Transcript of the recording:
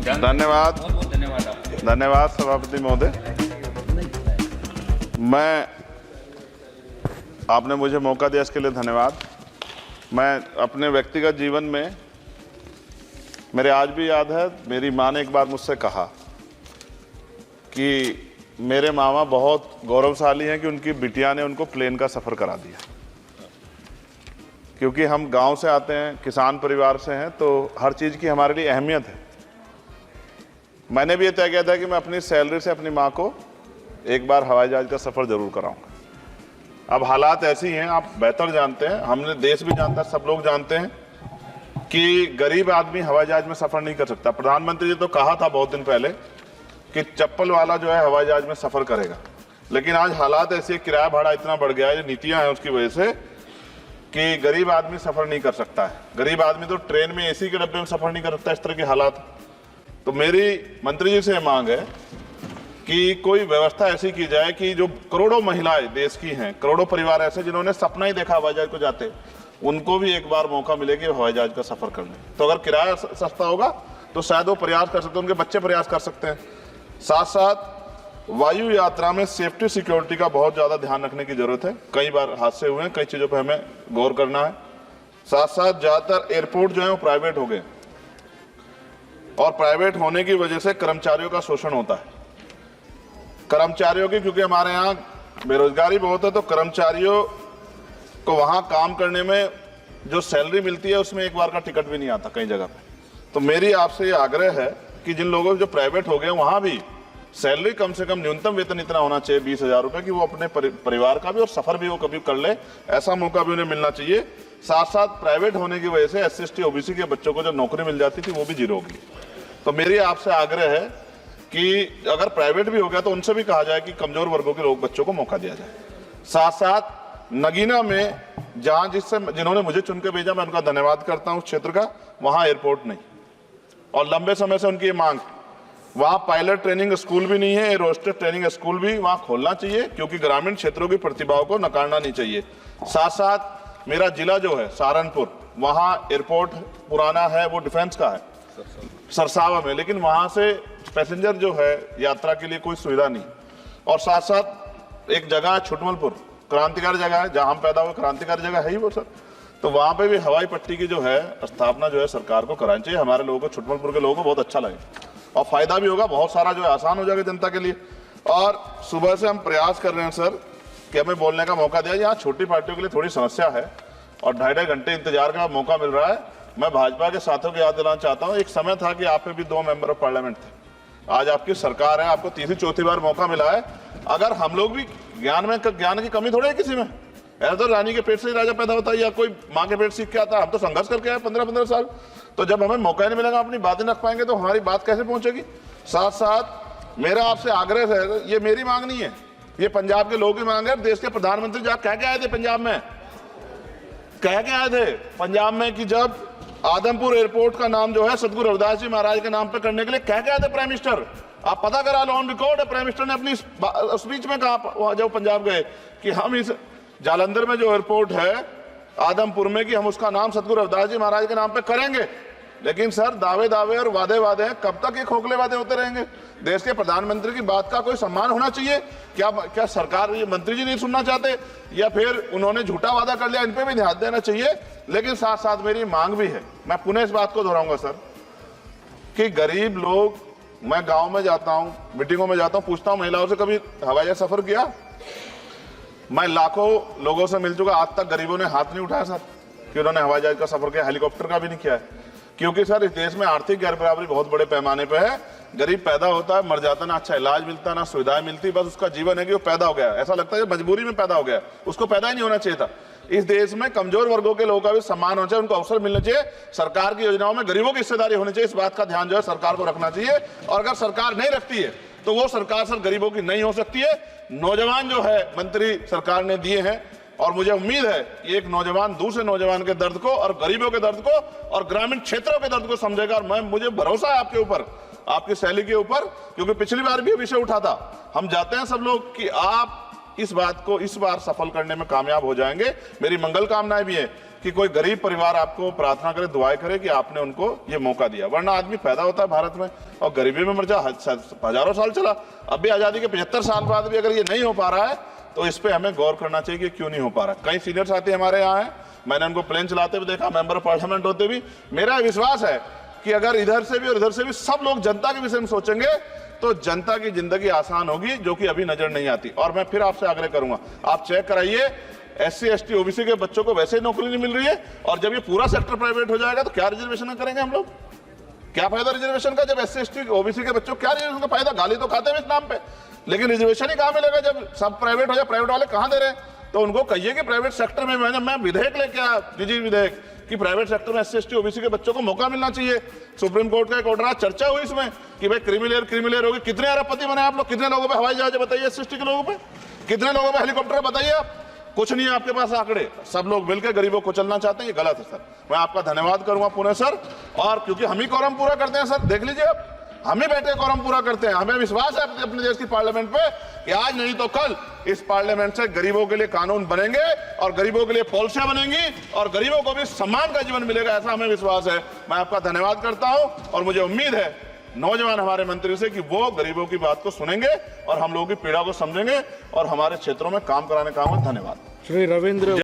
धन्यवाद, बहुत धन्यवाद आपको। धन्यवाद सभापति महोदय। आपने मुझे मौका दिया, इसके लिए धन्यवाद। मैं अपने व्यक्तिगत जीवन में, मेरे आज भी याद है, मेरी माँ ने एक बार मुझसे कहा कि मेरे मामा बहुत गौरवशाली हैं कि उनकी बिटिया ने उनको प्लेन का सफ़र करा दिया। क्योंकि हम गांव से आते हैं, किसान परिवार से हैं, तो हर चीज़ की हमारे लिए अहमियत है। मैंने भी ये तय किया था कि मैं अपनी सैलरी से अपनी माँ को एक बार हवाई जहाज़ का सफ़र ज़रूर कराऊंगा। अब हालात ऐसी हैं, आप बेहतर जानते हैं, हमने देश भी जानता है, सब लोग जानते हैं कि गरीब आदमी हवाई जहाज़ में सफ़र नहीं कर सकता। प्रधानमंत्री जी तो कहा था बहुत दिन पहले कि चप्पल वाला जो है हवाई जहाज़ में सफ़र करेगा, लेकिन आज हालात ऐसे, किराया भाड़ा इतना बढ़ गया है, ये नीतियाँ हैं उसकी वजह से, कि गरीब आदमी सफ़र नहीं कर सकता है। गरीब आदमी तो ट्रेन में एसी के डब्बे में सफ़र नहीं कर सकता, इस तरह के हालात। तो मेरी मंत्री जी से मांग है कि कोई व्यवस्था ऐसी की जाए कि जो करोड़ों महिलाएं देश की हैं, करोड़ों परिवार ऐसे जिन्होंने सपना ही देखा हवाई जहाज को जाते, उनको भी एक बार मौका मिले कि हवाई जहाज का सफ़र कर लें। तो अगर किराया सस्ता होगा तो शायद वो प्रयास कर सकते हैं, उनके बच्चे प्रयास कर सकते हैं। साथ साथ वायु यात्रा में सेफ्टी सिक्योरिटी का बहुत ज़्यादा ध्यान रखने की जरूरत है। कई बार हादसे हुए हैं, कई चीज़ों पर हमें गौर करना है। साथ साथ ज़्यादातर एयरपोर्ट जो है वो प्राइवेट हो गए, और प्राइवेट होने की वजह से कर्मचारियों का शोषण होता है। कर्मचारियों की, क्योंकि हमारे यहाँ बेरोजगारी बहुत है, तो कर्मचारियों को वहाँ काम करने में जो सैलरी मिलती है उसमें एक बार का टिकट भी नहीं आता कई जगह पे। तो मेरी आपसे ये आग्रह है कि जिन लोगों जो प्राइवेट हो गए वहाँ भी सैलरी कम से कम न्यूनतम वेतन इतना होना चाहिए 20,000 रुपये, कि वो अपने परिवार का भी और सफ़र भी वो कभी कर ले, ऐसा मौका भी उन्हें मिलना चाहिए। साथ साथ प्राइवेट होने की वजह से SC/ST OBC के बच्चों को जो नौकरी मिल जाती थी वो भी जीरो होगी। तो मेरी आपसे आग्रह है कि अगर प्राइवेट भी हो गया तो उनसे भी कहा जाए कि कमजोर वर्गों के लोग बच्चों को मौका दिया जाए। साथ साथ नगीना में जहाँ जिन्होंने मुझे चुन के भेजा, मैं उनका धन्यवाद करता हूँ उस क्षेत्र का, वहाँ एयरपोर्ट नहीं, और लंबे समय से उनकी ये मांग, वहाँ पायलट ट्रेनिंग स्कूल भी नहीं है, एरोस्टेस ट्रेनिंग स्कूल भी वहाँ खोलना चाहिए, क्योंकि ग्रामीण क्षेत्रों की प्रतिभाओं को नकारना नहीं चाहिए। साथ साथ मेरा जिला जो है सहारनपुर, वहाँ एयरपोर्ट पुराना है, वो डिफेंस का है सरसावा में, लेकिन वहाँ से पैसेंजर जो है यात्रा के लिए कोई सुविधा नहीं। और साथ साथ एक जगह है छुटमलपुर, क्रांतिकारी जगह है, जहाँ हम पैदा हुए, क्रांतिकारी जगह है ही वो सर। तो वहाँ पे भी हवाई पट्टी की जो है स्थापना जो है सरकार को करानी चाहिए। हमारे लोगों को, छुटमलपुर के लोगों को बहुत अच्छा लगे और फायदा भी होगा, बहुत सारा जो है आसान हो जाएगा जनता के लिए। और सुबह से हम प्रयास कर रहे हैं सर कि हमें बोलने का मौका दिया। यहाँ छोटी पार्टियों के लिए थोड़ी समस्या है और 2.5 घंटे इंतजार का मौका मिल रहा है। मैं भाजपा के साथियों को याद दिलाना चाहता हूँ, एक समय था कि आप पे भी 2 मेंबर ऑफ पार्लियामेंट थे, आज आपकी सरकार है, आपको तीसरी चौथी बार मौका मिला है। अगर हम लोग भी ज्ञान की कमी थोड़ी है किसी में, ऐसा तो रानी के पेट से ही राजा पैदा होता है या कोई माँ के पेट सीख के आता है। हम तो संघर्ष करके आए 15-15 साल, तो जब हमें मौका नहीं मिलेगा, अपनी बातें रख पाएंगे तो हमारी बात कैसे पहुंचेगी। साथ साथ मेरा आपसे आग्रह है, ये मेरी मांग नहीं है, ये पंजाब के लोगों की मांग है। देश के प्रधानमंत्री जी आप कह के आए थे पंजाब में, कह के आए थे पंजाब में कि जब आदमपुर एयरपोर्ट का नाम जो है सतगुरु रविदास जी महाराज के नाम पर करने के लिए कह के आए थे प्राइम मिनिस्टर। आप पता करा लो, ऑन रिकॉर्ड है, प्राइम मिनिस्टर ने अपनी स्पीच में कहा जब पंजाब गए कि हम इस जालंधर में जो एयरपोर्ट है आदमपुर में, कि हम उसका नाम सतगुरु रविदास जी महाराज के नाम पे करेंगे। लेकिन सर दावे और वादे हैं, कब तक ये खोखले वादे होते रहेंगे। देश के प्रधानमंत्री की बात का कोई सम्मान होना चाहिए। क्या सरकार, ये मंत्री जी नहीं सुनना चाहते, या फिर उन्होंने झूठा वादा कर लिया, इन पे भी ध्यान देना चाहिए। लेकिन साथ साथ मेरी मांग भी है, मैं पुनः इस बात को दोहराऊंगा सर, कि गरीब लोग, मैं गाँव में जाता हूँ, मीटिंगों में जाता हूँ, पूछता हूँ महिलाओं से कभी हवाई जहाज सफर किया। मैं लाखों लोगों से मिल चुका, आज तक गरीबों ने हाथ नहीं उठाया सर कि उन्होंने हवाई जहाज का सफर किया, हेलीकॉप्टर का भी नहीं किया है। क्योंकि सर इस देश में आर्थिक गैर बराबरी बहुत बड़े पैमाने पे है। गरीब पैदा होता है, मर जाता, ना अच्छा इलाज मिलता, ना सुविधाएं मिलती, बस उसका जीवन है कि वो पैदा हो गया, ऐसा लगता है मजबूरी में पैदा हो गया, उसको पैदा ही नहीं होना चाहिए था। इस देश में कमजोर वर्गों के लोगों का भी सम्मान होना चाहिए, उनको अवसर मिलना चाहिए। सरकार की योजनाओं में गरीबों की हिस्सेदारी होनी चाहिए, इस बात का ध्यान जो है सरकार को रखना चाहिए। और अगर सरकार नहीं रखती है तो वो सरकार सर गरीबों की नहीं हो सकती है। नौजवान जो है मंत्री सरकार ने दिए हैं, और मुझे उम्मीद है कि एक नौजवान दूसरे नौजवान के दर्द को और गरीबों के दर्द को और ग्रामीण क्षेत्रों के दर्द को समझेगा। और मुझे भरोसा है आपके ऊपर, आपकी शैली के ऊपर, क्योंकि पिछली बार भी विषय उठा था। हम जाते हैं सब लोग कि आप इस बात को इस बार सफल करने में कामयाब हो जाएंगे। मेरी मंगल कामनाएं भी है कि कोई गरीब परिवार आपको प्रार्थना करे, दुआएं करे कि आपने उनको ये मौका दिया। वरना आदमी पैदा होता है भारत में और गरीबी में मर जा, हजारों साल चला, अब भी आजादी के 75 साल बाद भी अगर ये नहीं हो पा रहा है तो इस पे हमें गौर करना चाहिए कि क्यों नहीं हो पा रहा। कई सीनियर साथी हमारे यहाँ हैं, मैंने उनको प्लेन चलाते हुए देखा, मेंबर ऑफ पार्लियामेंट होते भी। मेरा विश्वास है कि अगर इधर से भी और इधर से भी सब लोग जनता के विषय में सोचेंगे तो जनता की जिंदगी आसान होगी, जो कि अभी नजर नहीं आती। और मैं फिर आपसे आग्रह करूंगा, आप चेक कराइए, SC ST OBC के बच्चों को वैसे ही नौकरी नहीं मिल रही है, और जब ये पूरा सेक्टर प्राइवेट हो जाएगा तो क्या रिजर्वेशन करेंगे हम लोग? क्या फायदा रिजर्वेशन का? जब SC ST OBC के बच्चों क्या रिजर्वेशन का फायदा? गाली तो खाते हैं इस नाम पे, लेकिन रिजर्वेशन ही कहां मिलेगा जब सब प्राइवेट हो जाए? प्राइवेट वाले कहां दे रहे हैं? तो उनको कहिए कि प्राइवेट सेक्टर में मैं विधेयक लेके आया, निजी विधेयक, कि प्राइवेट सेक्टर में SC ST OBC के बच्चों को मौका मिलना चाहिए। सुप्रीम कोर्ट का एक ऑर्डर, चर्चा हुई इसमें कि भाई क्रिमिलेयर होगी। कितने अरबपति बने आप लोग? कितने लोगों पे हवाई जहाज बताइए? SC ST के लोगों पे कितने लोगों पे हेलीकॉप्टर बताइए? आप कुछ नहीं है आपके पास आंकड़े। सब लोग मिलकर गरीबों को चलना चाहते हैं, ये गलत है सर। मैं आपका धन्यवाद करूंगा पुनः सर, और क्योंकि हम ही कोरम पूरा करते हैं सर, देख लीजिए आप, हम ही बैठे कोरम पूरा करते हैं। हमें विश्वास है अपने देश की पार्लियामेंट पे कि आज नहीं तो कल इस पार्लियामेंट से गरीबों के लिए कानून बनेंगे और गरीबों के लिए पॉलिसियां बनेंगी और गरीबों को भी सम्मान का जीवन मिलेगा, ऐसा हमें विश्वास है। मैं आपका धन्यवाद करता हूं और मुझे उम्मीद है नौजवान हमारे मंत्री से कि वो गरीबों की बात को सुनेंगे और हम लोगों की पीड़ा को समझेंगे और हमारे क्षेत्रों में काम कराने का। धन्यवाद। श्री रविंद्र